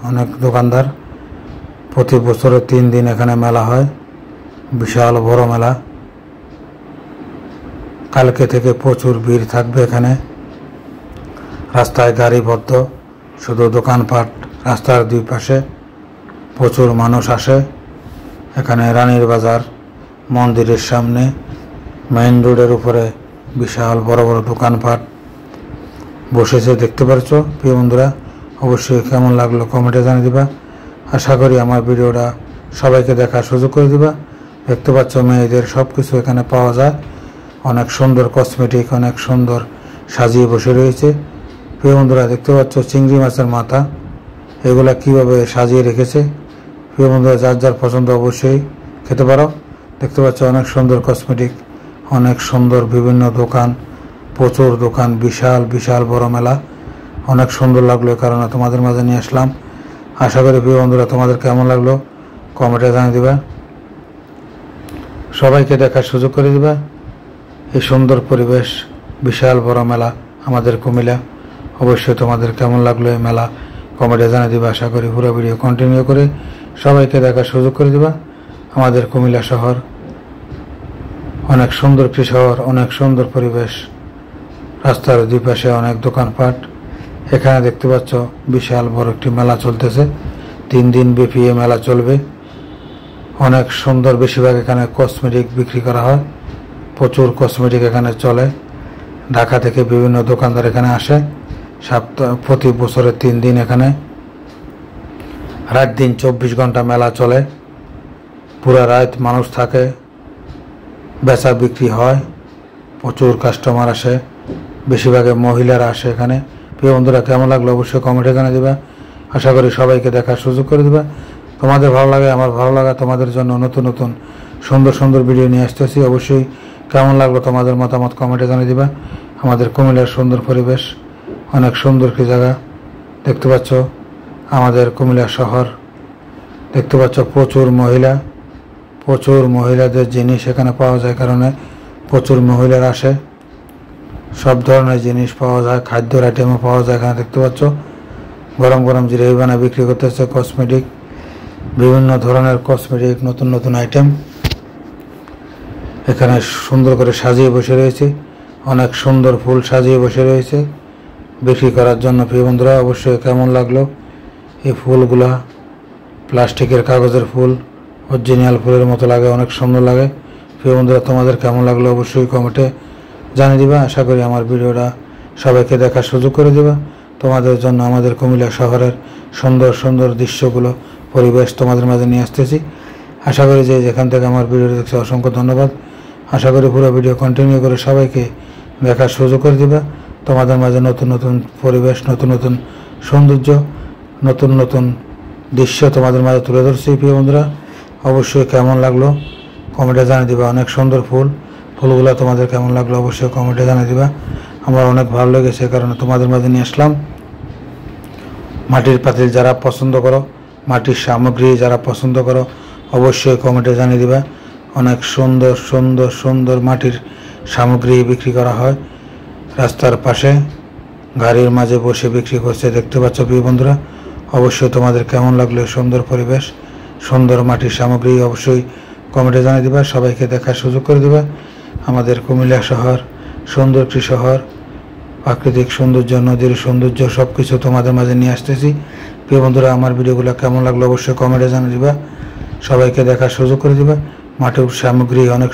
অনেক দোকানদার। প্রতি বছরে 3 দিন এখানে মেলা হয়, বিশাল বড় মেলা। কালকে থেকে প্রচুর ভিড় থাকবে এখানে। রাস্তায় গাড়ি বদ্ধ, শুধু দোকানপাট। রাস্তার দুই পাশে প্রচুর মানুষ আসে। এখানে রানীর বাজার মন্দিরের সামনে মেইন রোডের উপরে বিশাল বড় বড় দোকানপাট বসেছে, দেখতে পাচ্ছ প্রিয় বন্ধুরা। অবশ্যই কেমন লাগলো কমেন্টে জানিয়ে দিবা। আশা করি আমার ভিডিওটা সবাইকে দেখার সুযোগ করে দিবা। দেখতে পাচ্ছ মেয়েদের সব কিছু এখানে পাওয়া যায়। অনেক সুন্দর কসমেটিক, অনেক সুন্দর সাজিয়ে বসে রয়েছে। প্রিয় বন্ধুরা দেখতে পাচ্ছ চিংড়ি মাছের মাথা, এগুলা কিভাবে সাজিয়ে রেখেছে। প্রিয় বন্ধুরা যার যার পছন্দ অবশ্যই খেতে পারো। দেখতে পাচ্ছ অনেক সুন্দর কসমেটিক, অনেক সুন্দর বিভিন্ন দোকান, প্রচুর দোকান, বিশাল বিশাল বড় মেলা। অনেক সুন্দর লাগলো, এই কারণে তোমাদের মাঝে নিয়ে আসলাম। আশা করি প্রিয় বন্ধুরা তোমাদের কেমন লাগলো কমেন্টে জানিয়ে দিবা। সবাইকে দেখার সুযোগ করে দিবা এই সুন্দর পরিবেশ, বিশাল বড় মেলা আমাদের কুমিল্লা। অবশ্যই তোমাদের কেমন লাগলো এই মেলা কমেন্টে জানিয়ে দিবা। আশা করি পুরো ভিডিও কন্টিনিউ করে সবাইকে দেখার সুযোগ করে দিবা। আমাদের কুমিল্লা শহর অনেক সুন্দর একটি শহর, অনেক সুন্দর পরিবেশ। রাস্তার দুই পাশে অনেক দোকানপাট। এখানে দেখতে পাচ্ছ বিশাল বড় একটি মেলা চলতেছে, 3 দিন ব্যাপী এই মেলা চলবে। অনেক সুন্দর, বেশিরভাগ এখানে কসমেটিক বিক্রি করা হয়। প্রচুর কসমেটিক এখানে চলে। ঢাকা থেকে বিভিন্ন দোকানদার এখানে আসে। প্রতি বছরে 3 দিন এখানে রাত দিন 24 ঘন্টা মেলা চলে। পুরা রাত মানুষ থাকে, বেচা বিক্রি হয়, প্রচুর কাস্টমার আসে, বেশিরভাগে মহিলারা আসে এখানে। প্রিয় বন্ধুরা কেমন লাগলো অবশ্যই কমেন্টে জানিয়ে দিবা। আশা করি সবাইকে দেখার সুযোগ করে দিবা। তোমাদের ভালো লাগে, আমার ভালো লাগা, তোমাদের জন্য নতুন নতুন সুন্দর সুন্দর ভিডিও নিয়ে আসতেছি। অবশ্যই কেমন লাগলো তোমাদের মতামত কমেন্টে জানিয়ে দিবা। আমাদের কুমিল্লার সুন্দর পরিবেশ, অনেক সুন্দর একটি জায়গা। দেখতে পাচ্ছ আমাদের কুমিল্লা শহর। দেখতে পাচ্ছ প্রচুর মহিলা, প্রচুর মহিলাদের জিনিস এখানে পাওয়া যায়, কারণে প্রচুর মহিলারা আসে। সব ধরনের জিনিস পাওয়া যায়, খাদ্যের আইটেমও পাওয়া যায় এখানে। দেখতে পাচ্ছ গরম গরম জিরেবি বানায় বিক্রি করতেছে। কসমেটিক, বিভিন্ন ধরনের কসমেটিক, নতুন নতুন আইটেম এখানে সুন্দর করে সাজিয়ে বসে রয়েছে। অনেক সুন্দর ফুল সাজিয়ে বসে রয়েছে বিক্রি করার জন্য। প্রিয় বন্ধুরা অবশ্যই কেমন লাগলো এই ফুলগুলা, প্লাস্টিকের কাগজের ফুল, অরিজিনাল ফুলের মতো লাগে, অনেক সুন্দর লাগে। প্রিয় বন্ধুরা তোমাদের কেমন লাগলো অবশ্যই কমেন্টে জানিয়ে দিবা। আশা করি আমার ভিডিওটা সবাইকে দেখার সুযোগ করে দিবা। তোমাদের জন্য আমাদের কুমিল্লা শহরের সুন্দর সুন্দর দৃশ্যগুলো, পরিবেশ তোমাদের মাঝে নিয়ে আসতেছি। আশা করি যে যেখান থেকে আমার ভিডিওটা দেখছে অসংখ্য ধন্যবাদ। আশা করি পুরো ভিডিও কন্টিনিউ করে সবাইকে দেখার সুযোগ করে দিবা। তোমাদের মাঝে নতুন নতুন পরিবেশ, নতুন নতুন সৌন্দর্য, নতুন নতুন দৃশ্য তোমাদের মাঝে তুলে ধরছি। প্রিয় বন্ধুরা অবশ্যই কেমন লাগলো কমেন্টে জানিয়ে দিবা। অনেক সুন্দর ফুলগুলো তোমাদের কেমন লাগলো অবশ্যই কমেন্টে জানিয়ে দিবা। আমার অনেক ভালো লেগেছে, কারণ তোমাদের মাঝে নিয়ে আসলাম। মাটির পাতিল যারা পছন্দ করো, মাটির সামগ্রী যারা পছন্দ করো অবশ্যই কমেন্টে জানিয়ে দিবা। অনেক সুন্দর সুন্দর সুন্দর মাটির সামগ্রী বিক্রি করা হয়। রাস্তার পাশে গাড়ির মাঝে বসে বিক্রি করছে, দেখতে পাচ্ছ প্রিয় বন্ধুরা। অবশ্যই তোমাদের কেমন লাগলো সুন্দর পরিবেশ, সুন্দর মাটির সামগ্রী অবশ্যই কমেন্টে জানিয়ে দিবা। সবাইকে দেখার সুযোগ করে দিবা। আমাদের কুমিল্লা শহর সুন্দর একটি শহর, প্রাকৃতিক সৌন্দর্য, নদীর সৌন্দর্য সব কিছু তোমাদের মাঝে নিয়ে আসতেছি। প্রিয় বন্ধুরা আমার ভিডিওগুলো কেমন লাগলো অবশ্যই কমেন্টে জানিয়ে দিবা। সবাইকে দেখার সুযোগ করে দিবা। মাটির সামগ্রী অনেক